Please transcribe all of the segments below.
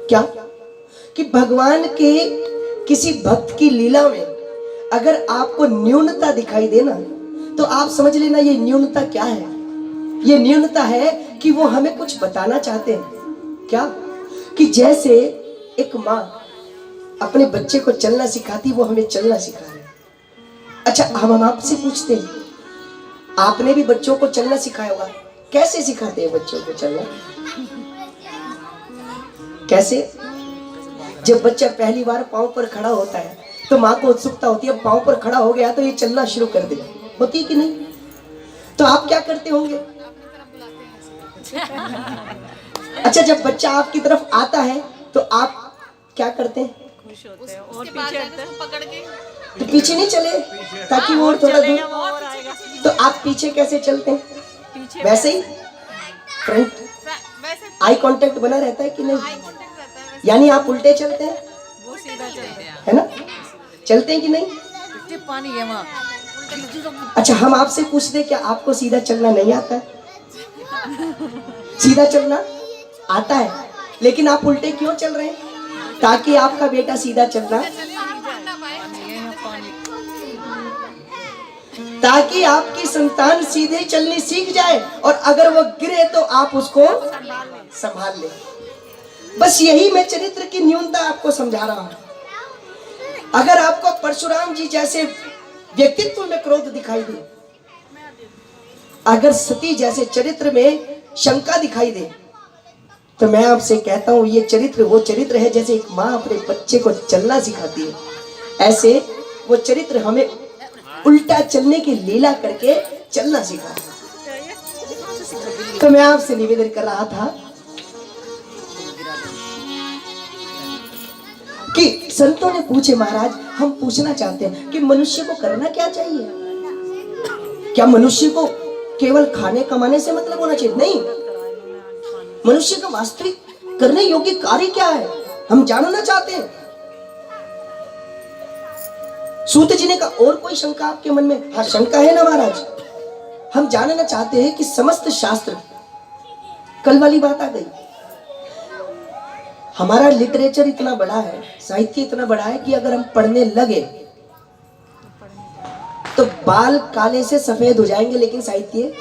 क्या कि भगवान के किसी भक्त की लीला में अगर आपको न्यूनता दिखाई दे ना, तो आप समझ लेना ये न्यूनता क्या है। ये न्यूनता है कि वो हमें कुछ बताना चाहते हैं। क्या कि जैसे एक माँ अपने बच्चे को चलना सिखाती, वो हमें चलना सिखा रहे हैं। अच्छा, हम आपसे पूछते हैं, आपने भी बच्चों को चलना सिखाया होगा, कैसे सिखाते हैं बच्चों को चलना? कैसे? जब बच्चा पहली बार पांव पर खड़ा होता है तो माँ को उत्सुकता होती है, पांव पर खड़ा हो गया तो ये चलना शुरू कर दे, होती कि नहीं? तो आप क्या करते होंगे? अच्छा, जब बच्चा आपकी तरफ आता है तो आप क्या करते हैं? और पीछे पकड़ के तो पीछे नहीं चले ताकि वो थोड़ा दूर, तो आप पीछे कैसे चलते हैं? वैसे ही फ्रंट आई कांटेक्ट बना रहता है कि नहीं? यानी आप उल्टे चलते हैं, वो सीधा चलते हैं, है ना? चलते हैं कि नहीं? पानी है वहाँ। अच्छा, हम आपसे पूछते क्या आपको सीधा चलना नहीं आता है? सीधा चलना आता है, लेकिन आप उल्टे क्यों चल रहे हैं? ताकि आपका बेटा सीधा चलना, ताकि आपकी संतान सीधे चलनी सीख जाए और अगर वो गिरे तो आप उसको संभाल ले। बस यही मैं चरित्र की न्यूनता आपको समझा रहा हूं। अगर आपको परशुराम जी जैसे व्यक्तित्व में क्रोध दिखाई दे, अगर सती जैसे चरित्र में शंका दिखाई दे, तो मैं आपसे कहता हूं ये चरित्र वो चरित्र है जैसे एक माँ अपने बच्चे को चलना सिखाती है, ऐसे वो चरित्र हमें उल्टा चलने की लीला करके चलना सिखाता है। तो मैं आपसे निवेदन कर रहा था कि संतों ने पूछे, महाराज हम पूछना चाहते हैं कि मनुष्य को करना क्या चाहिए? क्या मनुष्य को केवल खाने कमाने से मतलब होना चाहिए? नहीं, मनुष्य का वास्तविक करने योग्य कार्य क्या है, हम जानना चाहते हैं। सूत जी ने कहा, और कोई शंका आपके मन में? हाँ, शंका है ना महाराज, हम जानना चाहते हैं कि समस्त शास्त्र, कल वाली बात आ गई, हमारा लिटरेचर इतना बड़ा है, साहित्य इतना बड़ा है कि अगर हम पढ़ने लगे तो बाल काले से सफेद हो जाएंगे, लेकिन साहित्य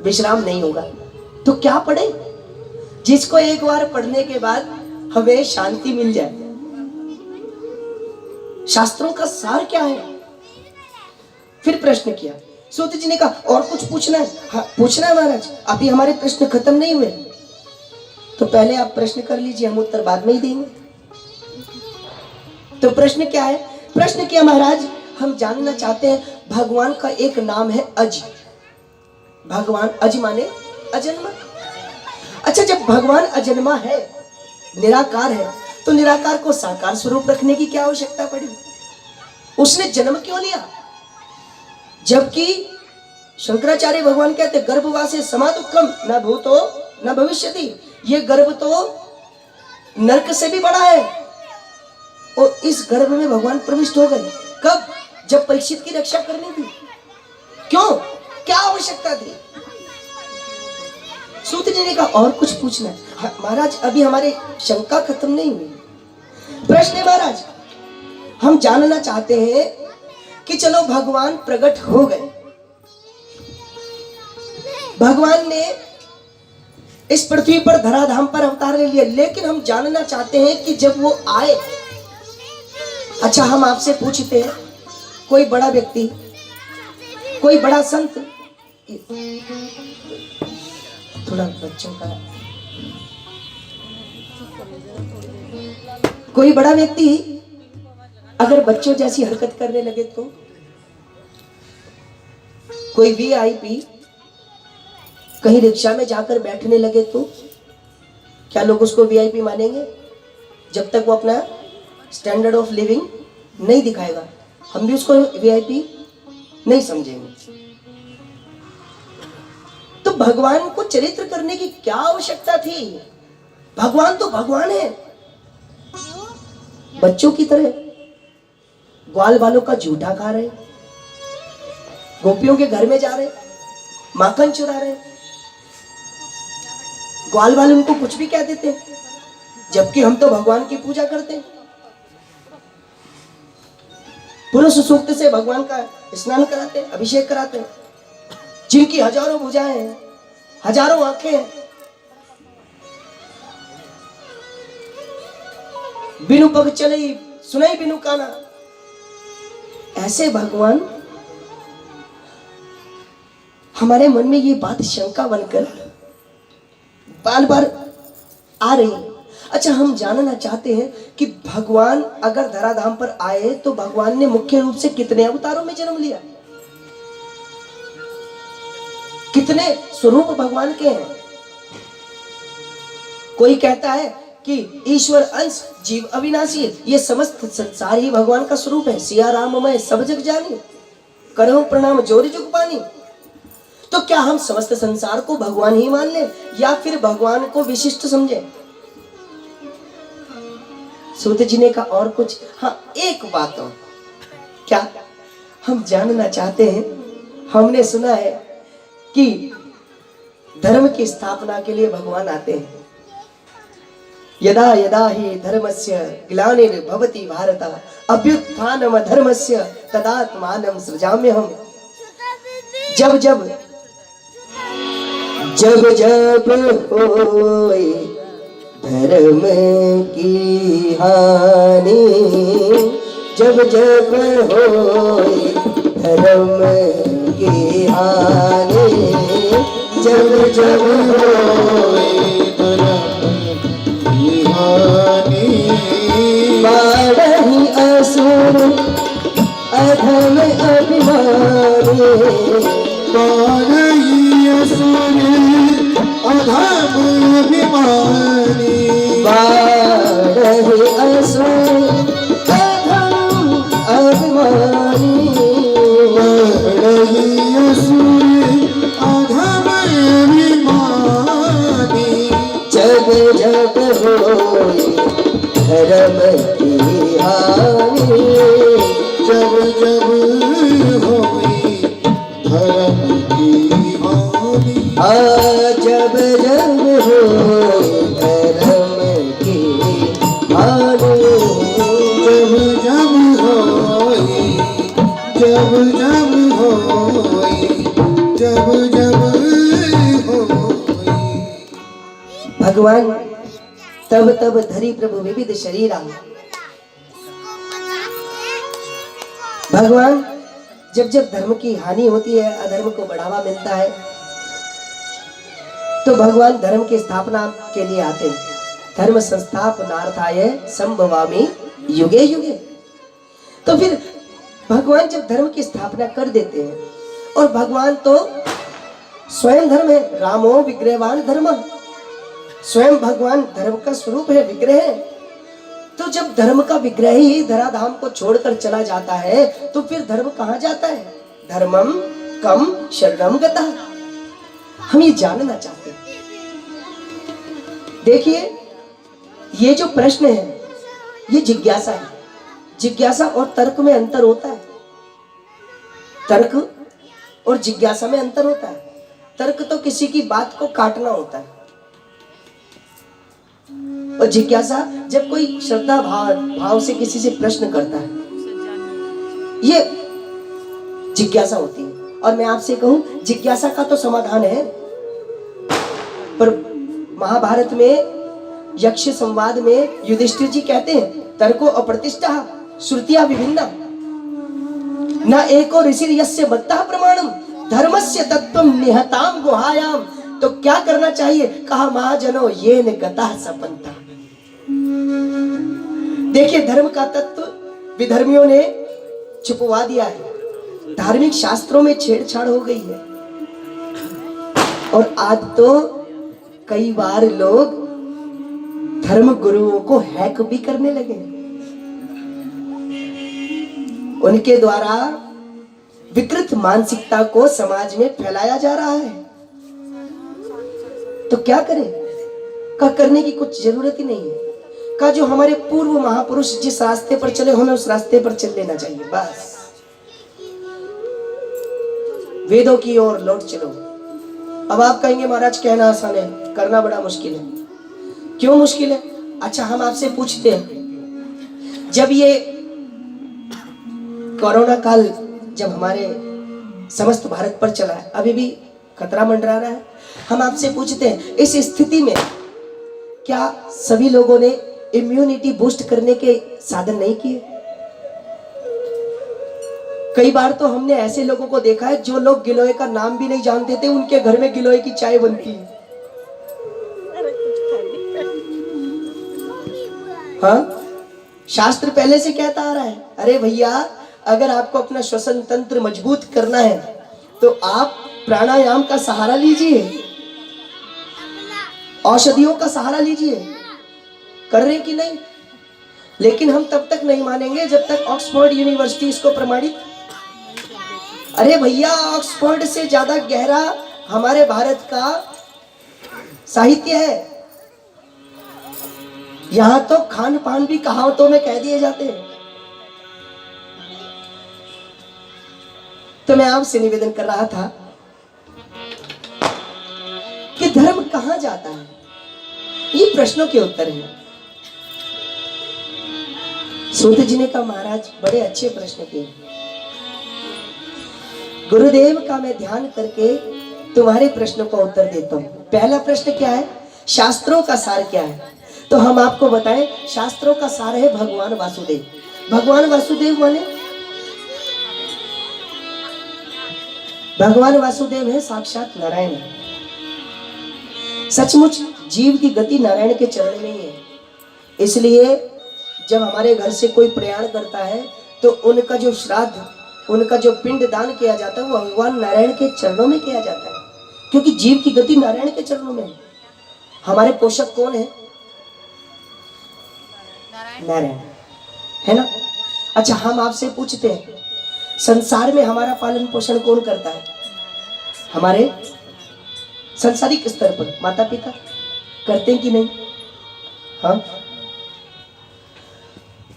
विश्राम नहीं होगा। तो क्या पढ़े जिसको एक बार पढ़ने के बाद हमें शांति मिल जाए? शास्त्रों का सार क्या है? फिर प्रश्न किया, सूत जी ने कहा और कुछ पूछना है? हाँ, पूछना है महाराज, अभी हमारे प्रश्न खत्म नहीं हुए, तो पहले आप प्रश्न कर लीजिए, हम उत्तर बाद में ही देंगे। तो प्रश्न क्या है? प्रश्न क्या महाराज, हम जानना चाहते हैं, भगवान का एक नाम है अज। भगवान अज माने अजन्मा। अच्छा, जब भगवान अजन्मा है, निराकार है, तो निराकार को साकार स्वरूप रखने की क्या आवश्यकता पड़ी? उसने जन्म क्यों लिया? जबकि शंकराचार्य भगवान कहते गर्भवासे समादुक्कम न भूतो न भविष्यति, ये गर्भ तो नरक से भी बड़ा है। और इस गर्भ में भगवान प्रविष्ट हो गए कब? जब परीक्षित की रक्षा करनी थी। क्यों? क्या आवश्यकता थी? सूत जी ने कहा और कुछ पूछना है? हाँ, महाराज अभी हमारी शंका खत्म नहीं हुई। प्रश्न है महाराज, हम जानना चाहते हैं कि चलो भगवान प्रकट हो गए, भगवान ने इस पृथ्वी पर धराधाम पर अवतार ले लिया, लेकिन हम जानना चाहते हैं कि जब वो आए, अच्छा हम आपसे पूछते हैं, कोई बड़ा व्यक्ति, कोई बड़ा संत, थोड़ा बच्चों का, कोई बड़ा व्यक्ति अगर बच्चों जैसी हरकत करने लगे तो, कोई वीआईपी कहीं रिक्शा में जाकर बैठने लगे तो क्या लोग उसको वीआईपी मानेंगे? जब तक वो अपना स्टैंडर्ड ऑफ लिविंग नहीं दिखाएगा, हम भी उसको वीआईपी नहीं समझेंगे। तो भगवान को चरित्र करने की क्या आवश्यकता थी? भगवान तो भगवान है। बच्चों की तरह ग्वाल बालों का झूठा खा रहे, गोपियों के घर में जा रहे, माखन चुरा रहे, ग्वाल वाले उनको कुछ भी कह देते, जबकि हम तो भगवान की पूजा करते हैं। पुरुष सूक्त से भगवान का स्नान कराते हैं, अभिषेक कराते हैं, जिनकी हजारों भुजाएं हैं, हजारों आंखें हैं, बिनु पग चले सुनाई बिनु काना। ऐसे भगवान हमारे मन में ये बात शंका बनकर बार बार आ रही है। अच्छा, हम जानना चाहते हैं कि भगवान अगर धराधाम पर आए तो भगवान ने मुख्य रूप से कितने अवतारों में जन्म लिया, कितने स्वरूप भगवान के हैं। कोई कहता है कि ईश्वर अंश जीव अविनाशी, ये समस्त संसार ही भगवान का स्वरूप है। सिया राम मैं सब जग जानी, करहूं प्रणाम जोरी जुग पानी। तो क्या हम समस्त संसार को भगवान ही मान लें या फिर भगवान को विशिष्ट समझे? सूत जी ने कहा और कुछ, हाँ एक बात और, क्या हम जानना चाहते हैं, हमने सुना है कि धर्म की स्थापना के लिए भगवान आते हैं। यदा यदा हि धर्मस्य ग्लानिर्भवति भारत अभ्युत्थानम धर्मस्य तदात्मानं सृजाम्यहम्। जब जब जब जब होए धर्म की हानि, जब जब होए धर्म की हानि, जब जब होए बाढ़हि असुर अधम अभिमानी, बाढ़हि असुर अधम अभिमानी, बाढ़हि असुर अधम अभिमानी, बाढ़हि असुर अधम अभिमानी। जब जब होए धर्म की हानि, जब जब होई धर्म की हानि, जब जब होए धर्म की हानि, जब जब होई, जब जब होई, जब जब होई। भगवान तब तब धरी प्रभु विविध शरीरा। भगवान जब जब धर्म की हानि होती है, अधर्म को बढ़ावा मिलता है, तो भगवान धर्म की स्थापना के लिए आते हैं। धर्म संस्थापनार्थाय संभवामि युगे युगे। तो फिर भगवान जब धर्म की स्थापना कर देते हैं, और भगवान तो स्वयं धर्म है, रामो विग्रहवान धर्म, स्वयं भगवान धर्म का स्वरूप है, विग्रह है। तो जब धर्म का विग्रह ही धराधाम को छोड़कर चला जाता है, तो फिर धर्म कहाँ जाता है? धर्मम कम शरणम गतः। हम ये जानना चाहते हैं। देखिए, ये जो प्रश्न है ये जिज्ञासा है। जिज्ञासा और तर्क में अंतर होता है। तर्क और जिज्ञासा में अंतर होता है। तर्क तो किसी की बात को काटना होता है, और जिज्ञासा जब कोई श्रद्धा भाव से किसी से प्रश्न करता है, ये जिज्ञासा होती है। और मैं आपसे कहूं, जिज्ञासा का तो समाधान है, पर महाभारत में यक्ष संवाद में युधिष्ठिर जी कहते हैं, तर्को अप्रतिष्ठा श्रुतिया विभिन्ना न एको ऋषि यस्य बद्धः प्रमाणम धर्मस्य तत्त्वं निहताम गुहायाम। तो क्या करना चाहिए? कहा महाजनो ये न गतः सपंथा। देखिए, धर्म का तत्व विधर्मियों ने छुपवा दिया है, धार्मिक शास्त्रों में छेड़छाड़ हो गई है, और आज तो कई बार लोग धर्म गुरुओं को हैक भी करने लगे। उनके द्वारा विकृत मानसिकता को समाज में फैलाया जा रहा है। तो क्या करें? का करने की कुछ जरूरत ही नहीं है। का जो हमारे पूर्व महापुरुष जिस रास्ते पर चले, हमें उस रास्ते पर चल लेना चाहिए, बस। वेदों की ओर लौट चलो। अब आप कहेंगे महाराज कहना आसान है, करना बड़ा मुश्किल है। क्यों मुश्किल है? अच्छा हम आपसे पूछते हैं, जब ये कोरोना काल जब हमारे समस्त भारत पर चला है, अभी भी खतरा मंडरा रहा है, हम आपसे पूछते हैं इस स्थिति में क्या सभी लोगों ने इम्यूनिटी बूस्ट करने के साधन नहीं किए? कई बार तो हमने ऐसे लोगों को देखा है जो लोग गिलोय का नाम भी नहीं जानते थे, उनके घर में गिलोय की चाय बनती है। हाँ, शास्त्र पहले से कहता आ रहा है, अरे भैया अगर आपको अपना श्वसन तंत्र मजबूत करना है तो आप प्राणायाम का सहारा लीजिए, औषधियों का सहारा लीजिए। कर रहे कि नहीं? लेकिन हम तब तक नहीं मानेंगे जब तक ऑक्सफोर्ड यूनिवर्सिटी इसको प्रमाणित। अरे भैया ऑक्सफोर्ड से ज्यादा गहरा हमारे भारत का साहित्य है। यहां तो खान पान भी कहावतों में कह दिए जाते हैं। तो मैं आपसे निवेदन कर रहा था कि धर्म कहां जाता है, ये प्रश्नों के उत्तर हैं। सूत जी ने कहा महाराज बड़े अच्छे प्रश्न किए, गुरुदेव का मैं ध्यान करके तुम्हारे प्रश्नों का उत्तर देता हूं। पहला प्रश्न क्या है, शास्त्रों का सार क्या है? तो हम आपको बताएं, शास्त्रों का सार है भगवान वासुदेव। भगवान वासुदेव माने भगवान वासुदेव है साक्षात नारायण। सचमुच जीव की गति नारायण के चरण में ही है। इसलिए जब हमारे घर से कोई प्रयाण करता है तो उनका जो श्राद्ध, उनका जो पिंड दान किया जाता है वो भगवान नारायण के चरणों में किया जाता है, क्योंकि जीव की गति नारायण के चरणों में है। हमारे पोषक कौन है? नारायण, है ना? अच्छा हम आपसे पूछते हैं, संसार में हमारा पालन पोषण कौन करता है? हमारे संसारिक स्तर पर माता पिता करते हैं कि नहीं? हाँ,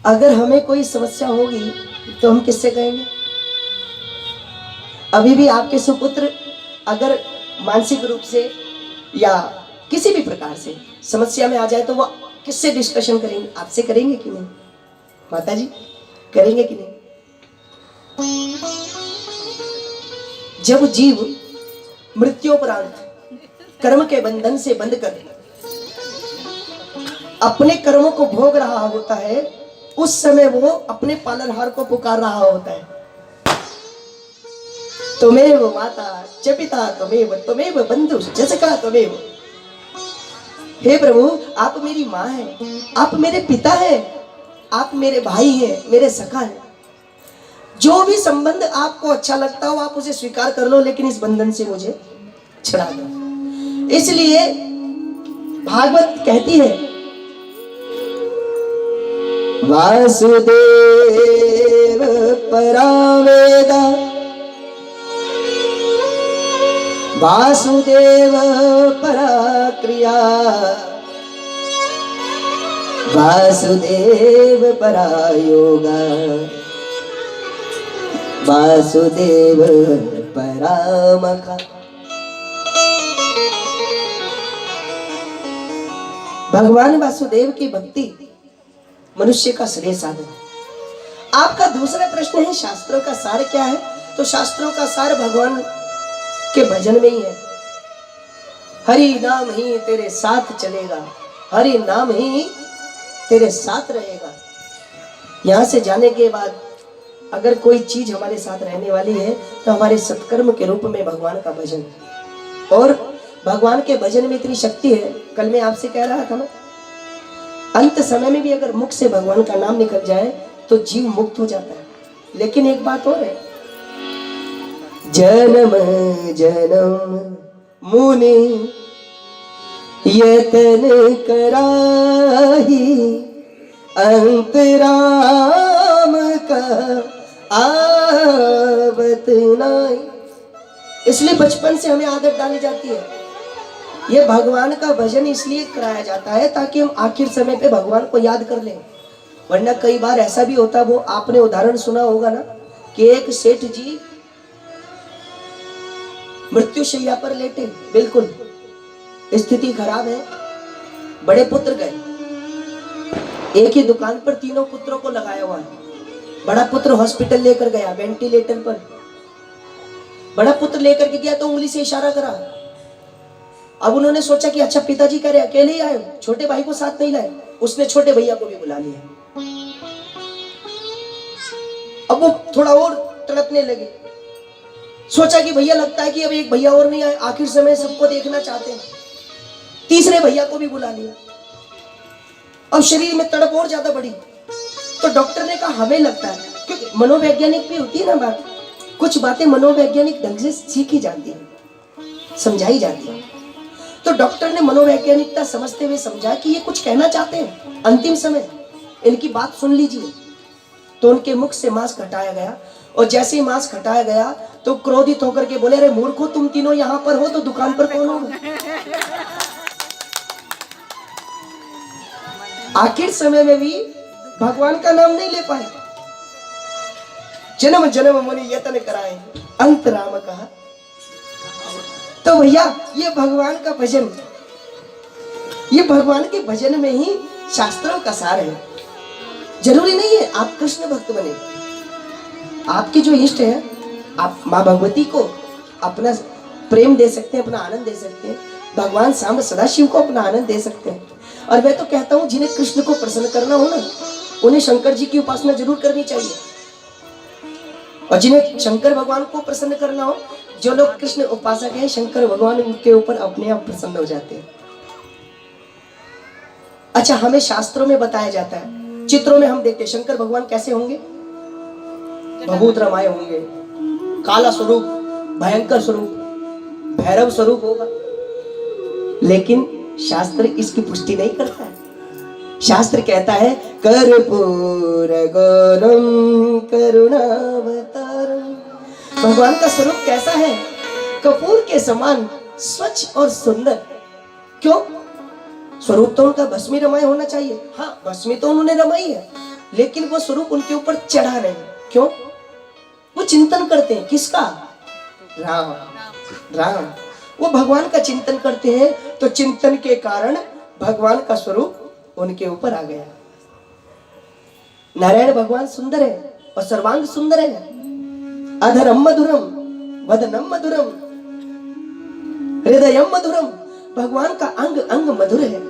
अगर हमें कोई समस्या होगी तो हम किससे कहेंगे? अभी भी आपके सुपुत्र अगर मानसिक रूप से या किसी भी प्रकार से समस्या में आ जाए तो वो किससे डिस्कशन करेंगे? आपसे करेंगे कि नहीं? माता जी करेंगे कि नहीं? जब जीव मृत्योपरांत कर्म के बंधन से बंध कर अपने कर्मों को भोग रहा होता है, उस समय वो अपने पालनहार को पुकार रहा होता है, त्वमेव माता च पिता त्वमेव बंधु जसका त्वमेव। हे प्रभु आप मेरी माँ हैं, आप मेरे पिता हैं, आप मेरे भाई हैं, मेरे सखा हैं। जो भी संबंध आपको अच्छा लगता हो आप उसे स्वीकार कर लो, लेकिन इस बंधन से मुझे छुड़ा दो। इसलिए भागवत कहती है, वासुदेव परावेदा वासुदेव परा क्रिया वासुदेव परा योगा वासुदेव परामखा। भगवान वासुदेव की भक्ति मनुष्य का श्रेय साधन है। आपका दूसरा प्रश्न है शास्त्रों का सार क्या है? तो शास्त्रों का सार भगवान के भजन में ही है। हरि नाम ही तेरे साथ चलेगा, हरि नाम ही तेरे साथ रहेगा। यहां से जाने के बाद अगर कोई चीज हमारे साथ रहने वाली है तो हमारे सत्कर्म के रूप में भगवान का भजन। और भगवान के भजन में इतनी शक्ति है, कल मैं आपसे कह रहा था ना, अंत समय में भी अगर मुख से भगवान का नाम निकल जाए तो जीव मुक्त हो जाता है। लेकिन एक बात और है, जन्म जन्म मुनि यतन कराही अंत राम का आवत नाई। इसलिए बचपन से हमें आदत डाली जाती है। ये भगवान का भजन इसलिए कराया जाता है ताकि हम आखिर समय पे भगवान को याद कर लें। वरना कई बार ऐसा भी होता, वो आपने उदाहरण सुना होगा ना, कि एक सेठ जी मृत्युशैया पर लेटे, बिल्कुल स्थिति खराब है, बड़े पुत्र गए, एक ही दुकान पर तीनों पुत्रों को लगाया हुआ है। बड़ा पुत्र हॉस्पिटल लेकर गया वेंटिलेटर पर, बड़ा पुत्र लेकर के गया तो उंगली से इशारा करा। अब उन्होंने सोचा कि अच्छा पिताजी कह रहे अकेले ही आए, छोटे भाई को साथ नहीं लाए। उसने छोटे भैया को भी बुला लिया। अब वो थोड़ा और तड़पने लगे, सोचा कि भैया लगता है कि अब एक भैया और नहीं आए, आखिर समय सबको देखना चाहते हैं। तीसरे भैया को भी बुला लिया। अब शरीर में तड़प और ज्यादा बढ़ी तो डॉक्टर ने कहा हमें लगता है, क्योंकि मनोवैज्ञानिक भी होती है ना बात, कुछ बातें मनोवैज्ञानिक ढंग से सीखी जाती है, समझाई जाती है। तो डॉक्टर ने मनोवैज्ञानिकता समझते हुए समझा कि ये कुछ कहना चाहते हैं, अंतिम समय इनकी बात सुन लीजिए। तो उनके मुख से मास्क हटाया गया और जैसे ही मास्क हटाया गया तो क्रोधित होकर के बोले, अरे मूर्खों, तुम तीनों यहाँ पर हो तो दुकान पर कौन होगा? आखिर समय में भी भगवान का नाम नहीं ले पाए। जन्म जन्म मुनि यतन कराए, अंत राम कहा। तो भैया ये भगवान का भजन, ये भगवान के भजन में ही शास्त्रों का सार है। जरूरी नहीं है आप कृष्ण भक्त बने, आपके जो इष्ट है आप माँ भगवती को अपना प्रेम दे सकते हैं, अपना आनंद दे सकते हैं। भगवान सांब सदाशिव को अपना आनंद दे सकते हैं। और मैं तो कहता हूँ जिन्हें कृष्ण को प्रसन्न करना हो ना, उन्हें शंकर जी की उपासना जरूर करनी चाहिए। और जिन्हें शंकर भगवान को प्रसन्न करना हो, जो लोग कृष्ण उपासक हैं, शंकर भगवान उनके ऊपर अपने आप प्रसन्न हो जाते हैं। अच्छा, हमें शास्त्रों में बताया जाता है, चित्रों में हम देखते हैं शंकर भगवान कैसे होंगे, भभूत रमाए होंगे, काला स्वरूप, भयंकर स्वरूप, भैरव स्वरूप होगा। लेकिन शास्त्र इसकी पुष्टि नहीं करता है। शास्त्र कहता है कर्पूर गौरम करुणावतारम। भगवान का स्वरूप कैसा है? कपूर के समान स्वच्छ और सुंदर। क्यों? स्वरूप तो उनका भस्मी रमाय होना चाहिए। हाँ, भस्मी तो उन्होंने रमाई है, लेकिन वो स्वरूप उनके ऊपर चढ़ा नहीं। क्यों? वो चिंतन करते हैं किसका? राम। राम वो भगवान का चिंतन करते हैं, तो चिंतन के कारण भगवान का स्वरूप उनके ऊपर आ गया। नारायण भगवान सुंदर है और सर्वांग सुंदर है। अधरम मधुरम, वदनम मधुरम, हृदयम मधुरम। भगवान का अंग अंग मधुर है।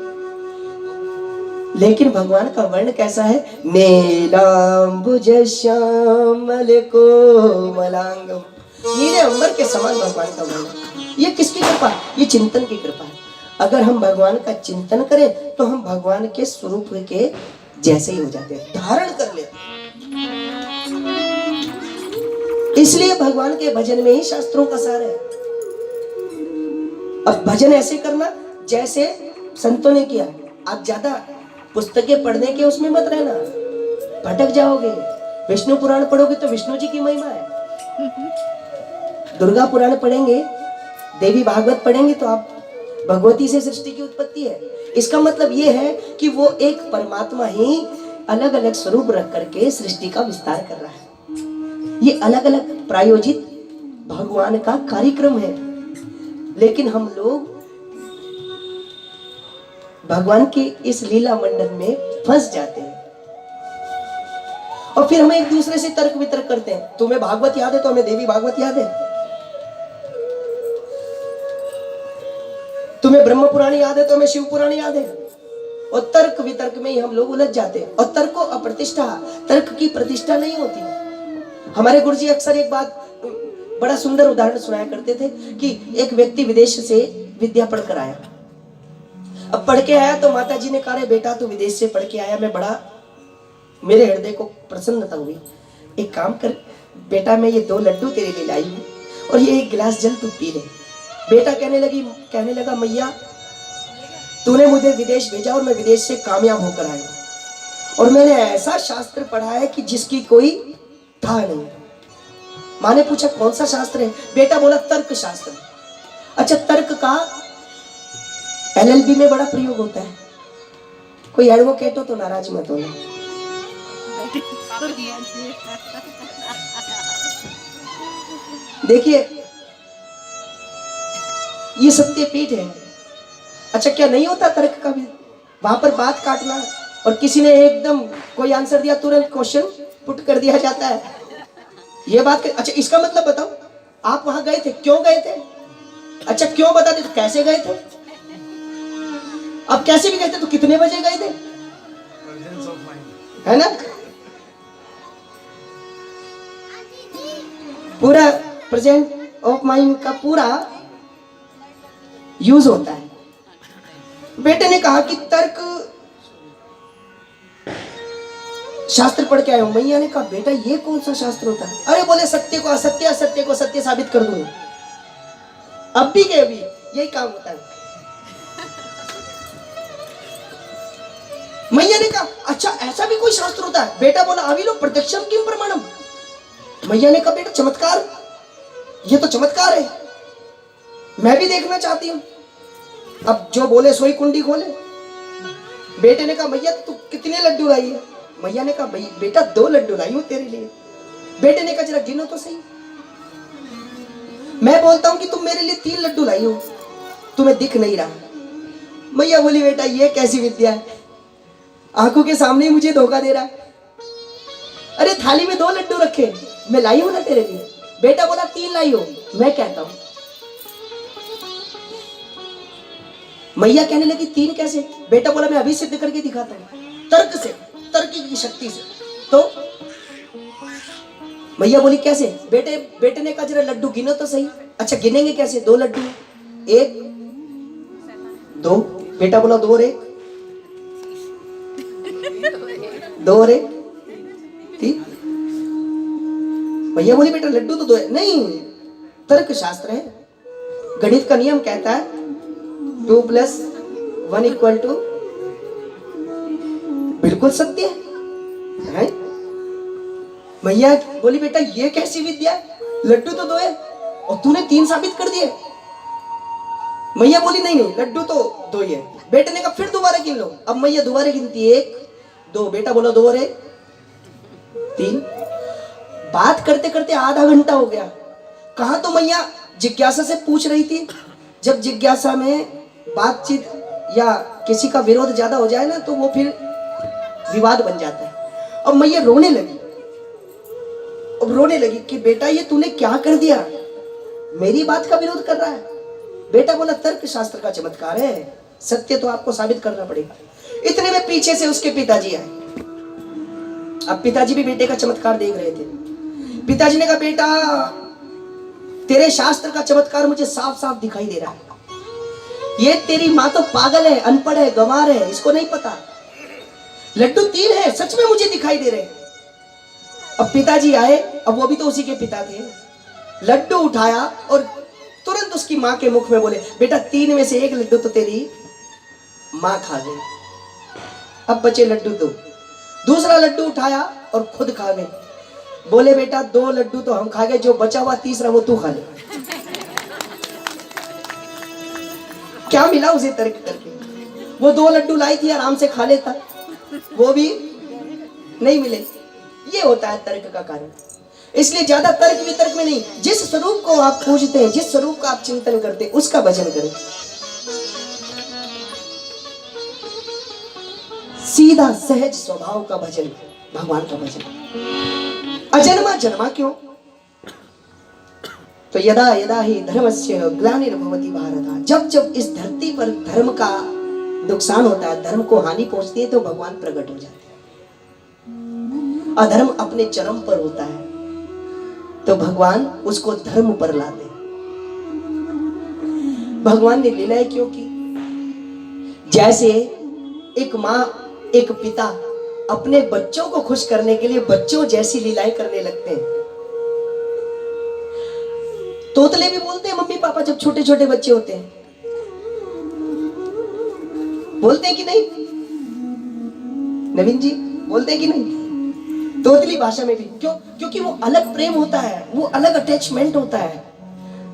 लेकिन भगवान का वर्ण कैसा है? नीलांबुज श्यामल कोमलांगम। नीले अंबर के समान भगवान का वर्ण। ये किसकी कृपा? ये चिंतन की कृपा है। अगर हम भगवान का चिंतन करें तो हम भगवान के स्वरूप के जैसे ही हो जाते हैं, धारण कर लेते हैं। इसलिए भगवान के भजन में ही शास्त्रों का सार है। अब भजन ऐसे करना जैसे संतों ने किया। आप ज्यादा पुस्तकें पढ़ने के उसमें मत रहना, भटक जाओगे। विष्णु पुराण पढ़ोगे तो विष्णु जी की महिमा है, दुर्गा पुराण पढ़ेंगे, देवी भागवत पढ़ेंगे तो आप भगवती से सृष्टि की उत्पत्ति है। इसका मतलब ये है कि वो एक परमात्मा ही अलग अलग स्वरूप रख करके सृष्टि का विस्तार कर रहा है। ये अलग अलग प्रायोजित भगवान का कार्यक्रम है। लेकिन हम लोग भगवान के इस लीला मंडल में फंस जाते हैं और फिर हम एक दूसरे से तर्क वितर्क करते हैं। तुम्हें भागवत याद है तो हमें देवी भागवत याद है, तुम्हें ब्रह्म पुराण याद है तो हमें शिव पुराण याद है। और तर्क वितर्क में ही हम लोग उलझ जाते हैं। और तर्क को अप्रतिष्ठा, तर्क की प्रतिष्ठा नहीं होती। हमारे गुरुजी अक्सर एक बात, बड़ा सुंदर उदाहरण सुनाया करते थे कि एक व्यक्ति विदेश से विद्या पढ़कर आया। अब पढ़ के आया तो माता जी ने कहा, रे बेटा तू विदेश से पढ़ के आया, मैं बड़ा, मेरे हृदय को प्रसन्नता हुई। एक काम कर बेटा, मैं ये 2 लड्डू तेरे लिए लाई हूँ और ये 1 गिलास जल तू पी ले। बेटा कहने लगा मैया तूने मुझे विदेश भेजा और मैं विदेश से कामयाब होकर आया और मैंने ऐसा शास्त्र पढ़ा है कि जिसकी कोई था नहीं। माँ ने पूछा कौन सा शास्त्र है? बेटा बोला तर्क शास्त्र। अच्छा, तर्क का LLB में बड़ा प्रयोग होता है। कोई एडवोकेट हो तो नाराज मत होना। देखिए ये सत्य पीठ है। अच्छा, क्या नहीं होता तर्क का भी? वहां पर बात काटना और किसी ने एकदम कोई आंसर दिया, तुरंत क्वेश्चन पुट कर दिया जाता है। ये बात अच्छा, इसका मतलब बताओ, आप वहां गए थे, क्यों गए थे? अच्छा क्यों बता दे, तो कैसे गए थे? अब कैसे भी गए थे तो कितने बजे गए थे, है ना? पूरा प्रेजेंट ऑफ माइंड का पूरा यूज होता है। बेटे ने कहा कि तर्क शास्त्र पढ़ के आए हो। मैया ने कहा बेटा ये कौन सा शास्त्र होता है? अरे बोले सत्य को असत्य, असत्य को सत्य साबित कर दूंगा। अब भी के अभी यही काम होता है। मैया ने कहा अच्छा ऐसा भी कोई शास्त्र होता है? बेटा बोला अभी लोग प्रत्यक्षम किम प्रमाणम। मैया ने कहा बेटा चमत्कार, ये तो चमत्कार है, मैं भी देखना चाहती हूं। अब जो बोले सोई कुंडी खोले। बेटे ने कहा मैया तू कितने लड्डू लाई है? मैया ने कहा भाई बेटा 2 लड्डू लाई हूं तेरे लिए। बेटे ने कहा जरा गिनो तो सही। मैं बोलता हूं कि तुम मेरे लिए 3 लड्डू लाई हो, तुम्हें दिख नहीं रहा। मैया बोली बेटा ये कैसी विद्या है, आंखों के सामने ही मुझे धोखा दे रहा है। अरे थाली में 2 लड्डू रखे, मैं लाई हूं ना तेरे लिए। बेटा बोला 3 लाई हो, मैं कहता हूं। मैया कहने लगी 3 कैसे? बेटा बोला मैं अभी सिद्ध करके दिखाता हूं, तर्क से, तर्क की शक्ति से। तो मैया बोली कैसे? बेटे ने कहा जरा लड्डू गिनो तो सही। अच्छा गिनेंगे कैसे? 2 लड्डू, 1 2। बेटा बोला 2 और 1, 2 और 1 3। भैया बोली बेटा लड्डू तो 2 है। नहीं, तर्क शास्त्र है, गणित का नियम कहता है 2 + 1 = बिल्कुल सत्य है। भैया बोली बेटा ये कैसी विद्या है, लड्डू तो 2 है और तूने 3 साबित कर दिए। मैया बोली नहीं नहीं लड्डू तो 2 ही है। बेटे ने कहा फिर दोबारा गिन लो। अब मैया दोबारा गिनती 1 2। बेटा बोला 2 और 1 3। बात करते करते आधा घंटा हो गया। कहा तो मैया जिज्ञासा से पूछ रही थी। जब जिज्ञासा में बातचीत या किसी का विरोध ज्यादा हो जाए ना तो वो फिर विवाद बन जाता है। अब मैया रोने लगी। अब रोने लगी कि बेटा ये तूने क्या कर दिया, मेरी बात का विरोध कर रहा है। बेटा बोला तर्क शास्त्र का चमत्कार है, सत्य तो आपको साबित करना पड़ेगा। इतने में पीछे से उसके पिताजी आए। अब पिताजी भी बेटे का चमत्कार देख रहे थे। पिताजी ने कहा बेटा तेरे शास्त्र का चमत्कार मुझे साफ साफ दिखाई दे रहा है। ये तेरी माँ तो पागल है, अनपढ़ है, गंवार है, इसको नहीं पता। लड्डू 3 है, सच में मुझे दिखाई दे रहे हैं। अब पिताजी आए, अब वो भी तो उसी के पिता थे। लड्डू उठाया और तुरंत उसकी माँ के मुख में बोले बेटा 3 में से 1 लड्डू तो तेरी माँ खा गई, अब बचे लड्डू 2। दूसरा लड्डू उठाया और खुद खा गए। बोले बेटा 2 लड्डू तो हम खा गए, जो बचा हुआ तीसरा वो तू खा ले। क्या मिला उसे तर्क करके? वो 2 लड्डू लाई थी, आराम से खा लेता, वो भी नहीं मिले। ये होता है तर्क का कारण। इसलिए ज्यादा तर्क वितर्क में नहीं, जिस स्वरूप को आप पूजते हैं, जिस स्वरूप का आप चिंतन करते हैं, उसका भजन करें। सीधा सहज स्वभाव का भजन, भगवान का भजन। अजन्मा जन्मा क्यों? तो यदा यदा ही धर्मस्य ग्लानिर्भवति भारत, जब जब इस धरती पर धर्म का नुकसान होता है, धर्म को हानि पहुंचती है, तो भगवान प्रकट हो जाते हैं। अधर्म अपने चरम पर होता है तो भगवान उसको धर्म पर लाते हैं। भगवान ने लीलाएं क्यों की? जैसे एक माँ एक पिता अपने बच्चों को खुश करने के लिए बच्चों जैसी लीलाएं करने लगते हैं। तोतले भी बोलते हैं मम्मी पापा जब छोटे छोटे बच्चे होते हैं, बोलते हैं कि नहीं? नवीन जी बोलते हैं कि नहीं? तोतली भाषा में भी क्यों? क्योंकि वो अलग प्रेम होता है, वो अलग अटैचमेंट होता है।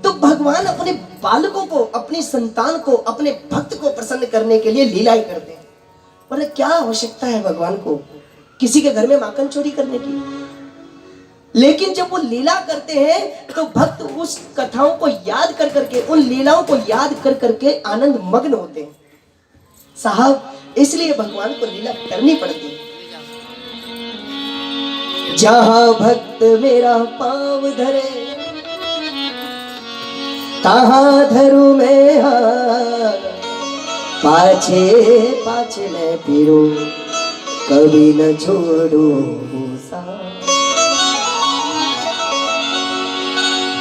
तो भगवान अपने बालकों को, अपनी संतान को, अपने भक्त को प्रसन्न करने के लिए लीलाएं करते हैं। पर क्या आवश्यकता है भगवान को किसी के घर में माखन चोरी करने की? लेकिन जब वो लीला करते हैं तो भक्त उस कथाओं को याद कर करके, उन लीलाओं को याद कर करके आनंद मग्न होते हैं। साहब, इसलिए भगवान को लीला करनी पड़ती है। जहां भक्त मेरा पाँव धरे, तहां धरू मैं हाथ, पाछे पाछे मैं फिरू, कभी न छोड़ू साथ।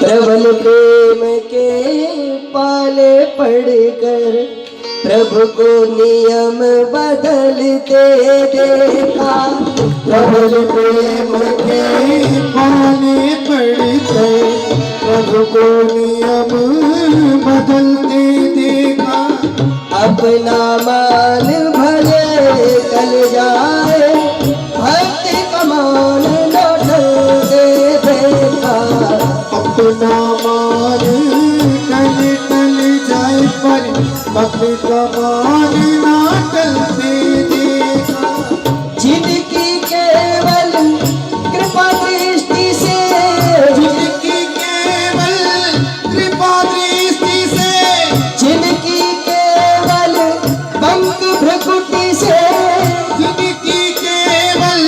प्रबल प्रेम के पाले पड़कर प्रभु को नियम बदलते देखा। प्रबल प्रेम के पाले पड़ते प्रभु को नियम बदलते देखा। अपना मान भले टल जाए, भक्ति का मान न टलते देखा। अपना मान टल जाए पर भक्ति का मान ना टलते देखा। जिनकी केवल कृपा दृष्टि से, जिनकी केवल कृपा दृष्टि से, जिनकी केवल पंख भ्रकुटी से, जिनकी केवल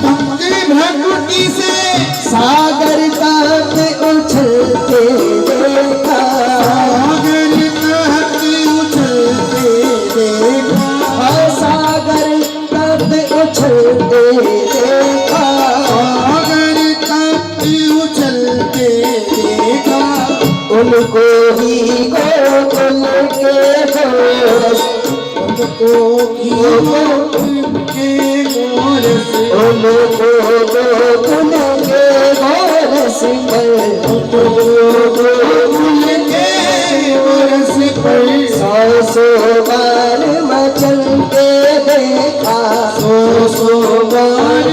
भक्ति भ्रकुटी से सागर का उछलते देखा। सागर तक उछलते देखा। और सागर का उछलते देखा। सागर तक उछलते देखा। उनको ही गोकुल के गोरस, उनको के गोरस, उनको गोकुल के गोरस पर, गोकुल के गोरस पर सौ बार मचलते देखा। सौ बार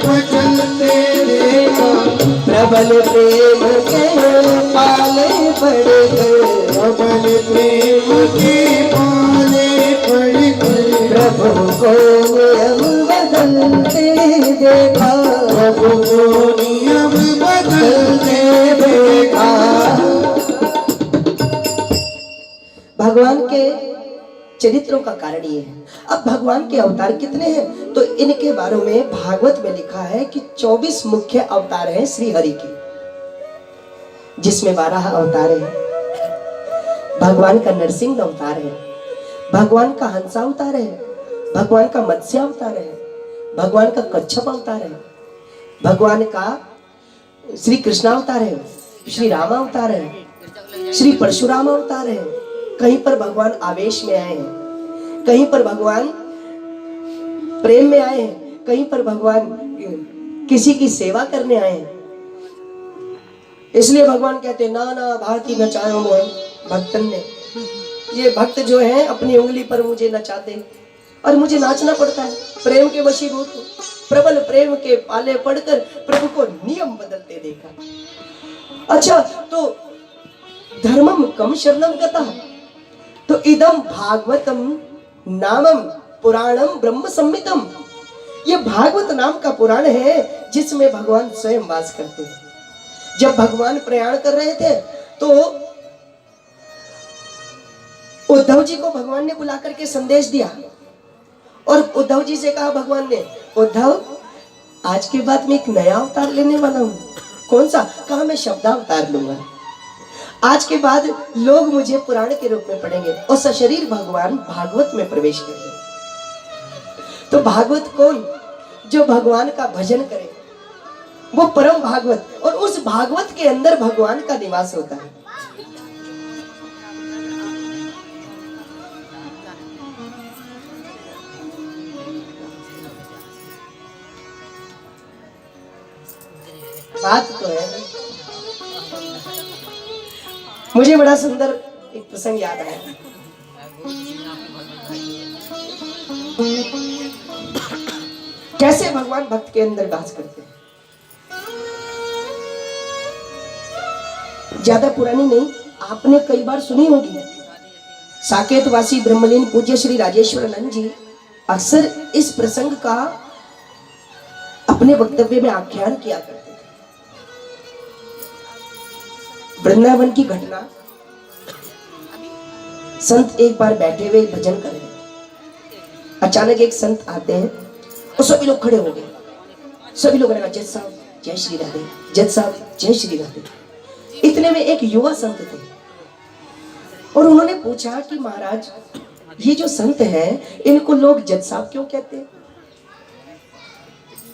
बचलते देखा। प्रबल प्रेम के पाले पड़कर, प्रबल प्रेम के पाले पड़कर प्रभु को नियम बदलते देखा। प्रभु को नियम बदलते देखा। भगवान के चरित्रों का कारण ये है। अब भगवान के अवतार कितने हैं, तो इनके बारे में भागवत में लिखा है कि 24 मुख्य अवतार हैं श्री हरि के, जिसमें 12 अवतार हैं। भगवान का नरसिंह अवतार है, भगवान का हंसा अवतार है, भगवान का मत्स्य अवतार है, भगवान का कच्छप अवतार है, भगवान का श्री कृष्ण अवतार है, श्री राम अवतार है, श्री परशुराम अवतार है। कहीं पर भगवान आवेश में आए हैं, कहीं पर भगवान प्रेम में आए हैं, कहीं पर भगवान किसी की सेवा करने आए हैं। इसलिए भगवान कहते हैं, ना ना भारती नचायो मोहे भक्तन ने। ये भक्त जो हैं अपनी उंगली पर मुझे नचाते और मुझे नाचना पड़ता है। प्रेम के वशीभूत हो, प्रबल प्रेम के पाले पड़कर प्रभु को नियम बदलते देखा। अच्छा, तो धर्मम कम शरणम गतः, तो इदम भागवतम नामम पुराणम ब्रह्म संहितम। ये भागवत नाम का पुराण है जिसमें भगवान स्वयं वास करते हैं। जब भगवान प्रयाण कर रहे थे तो उद्धव जी को भगवान ने बुला करके संदेश दिया और उद्धव जी से कहा भगवान ने, उद्धव आज के बाद मैं एक नया अवतार लेने वाला हूं। कौन सा? कहा मैं शब्दावतार लूंगा। आज के बाद लोग मुझे पुराण के रूप में पढ़ेंगे और सशरीर भगवान भागवत में प्रवेश करेंगे। तो भागवत कौन? जो भगवान का भजन करे, वो परम भागवत, और उस भागवत के अंदर भगवान का निवास होता है। बात तो है। मुझे बड़ा सुंदर एक प्रसंग याद आया। कैसे भगवान भक्त के अंदर वास करते हैं। ज्यादा पुरानी नहीं, आपने कई बार सुनी होगी। साकेतवासी ब्रह्मलीन पूज्य श्री राजेश्वरानंद जी अक्सर इस प्रसंग का अपने वक्तव्य में आख्यान किया करते थे। वृंदावन की घटना। संत एक बार बैठे हुए भजन कर रहे थे। अचानक एक संत आते हैं और सभी लोग खड़े हो गए। सभी लोगों ने कहा जज साहब जय श्री राधे, जज साहब जय श्री राधे। इतने में एक युवा संत थे और उन्होंने पूछा कि महाराज ये जो संत हैं इनको लोग जज साहब क्यों कहते हैं?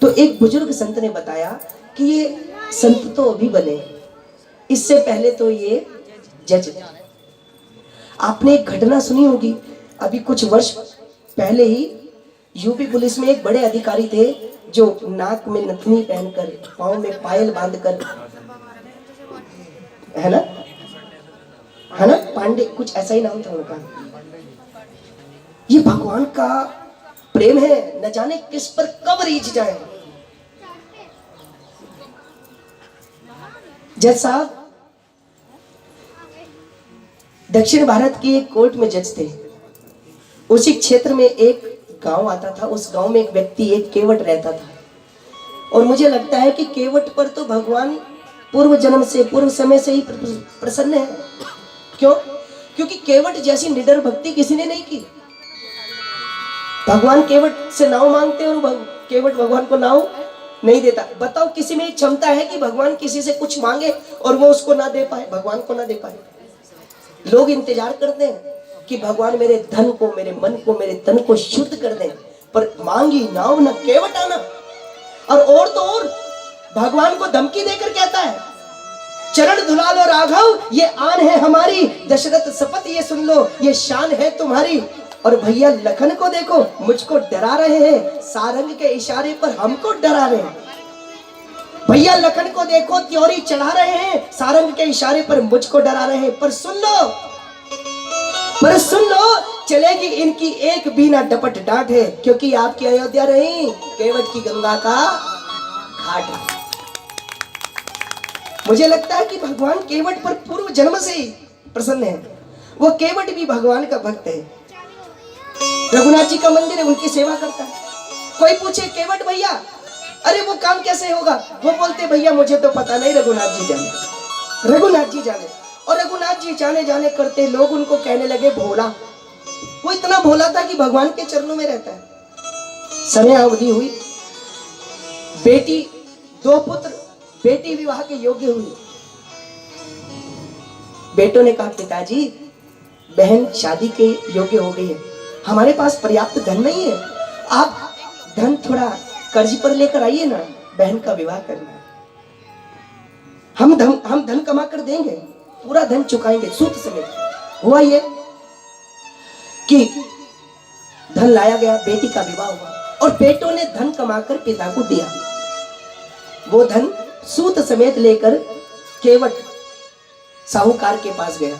तो एक बुजुर्ग संत ने बताया कि ये संत तो अभी बने, इससे पहले तो ये जज थे। आपने एक घटना सुनी होगी, अभी कुछ वर्ष पहले ही यूपी पुलिस में एक बड़े अधिकारी थे जो नाक में नथनी पहनकर, पाँव में पायल बांधकर, है ना पांडे, कुछ ऐसा ही नाम था उनका। ये भगवान का प्रेम है, न जाने किस पर कब रीझ जाए। जज साहब दक्षिण भारत की एक कोर्ट में जज थे। उसी क्षेत्र में एक गांव आता था, उस गांव में एक व्यक्ति, एक केवट रहता था। और मुझे लगता है कि केवट पर तो भगवान पूर्व जन्म से, पूर्व समय से ही प्रसन्न है। क्यों? क्योंकि केवट जैसी निडर भक्ति किसी ने नहीं की। भगवान केवट से नाव मांगते हैं और केवट भगवान को नाव नहीं देता। बताओ किसी में क्षमता है कि भगवान किसी से कुछ मांगे और वो उसको ना दे पाए, भगवान को ना दे पाए? लोग इंतजार करते हैं कि भगवान मेरे धन को, मेरे मन को, मेरे तन को शुद्ध कर दें, पर मांगी नाव न केवट आना। और तो और भगवान को धमकी देकर कहता है चरण धुला लो राघव, ये आन है हमारी, दशरथ शपथ ये सुन लो, ये शान है तुम्हारी। और भैया लखन को देखो, मुझको डरा रहे हैं, सारंग के इशारे पर हमको डरा रहे हैं। भैया लखन को देखो, त्योरी चढ़ा रहे हैं, सारंग के इशारे पर मुझको डरा रहे हैं। पर सुन लो, चलेगी इनकी एक भी ना डपट डांट है, क्योंकि आपकी अयोध्या नहीं, केवट की गंगा का घाट है। मुझे लगता है कि भगवान केवट पर पूर्व जन्म से ही प्रसन्न है। वो केवट भी भगवान का भक्त है। रघुनाथ जी का मंदिर है, उनकी सेवा करता है। कोई पूछे केवट भैया अरे वो काम कैसे होगा, वो बोलते भैया मुझे तो पता नहीं, रघुनाथ जी जाने, रघुनाथ जी जाने। और रघुनाथ जी जाने जाने करते लोग उनको कहने लगे भोला। वो इतना भोला था कि भगवान के चरणों में रहता है। समय अवधि हुई, बेटी, 2 पुत्र, बेटी विवाह के योग्य हुई। बेटों ने कहा पिताजी बहन शादी के योग्य हो गई है, हमारे पास पर्याप्त धन नहीं है, आप धन थोड़ा कर्ज पर लेकर आइए ना, बहन का विवाह करना है। हम धन कमा कर देंगे, पूरा धन चुकाएंगे सूद समेत। हुआ ये कि धन लाया गया, बेटी का विवाह हुआ और बेटों ने धन कमाकर पिता को दिया। वो धन सूद समेत लेकर केवट साहूकार के पास गया।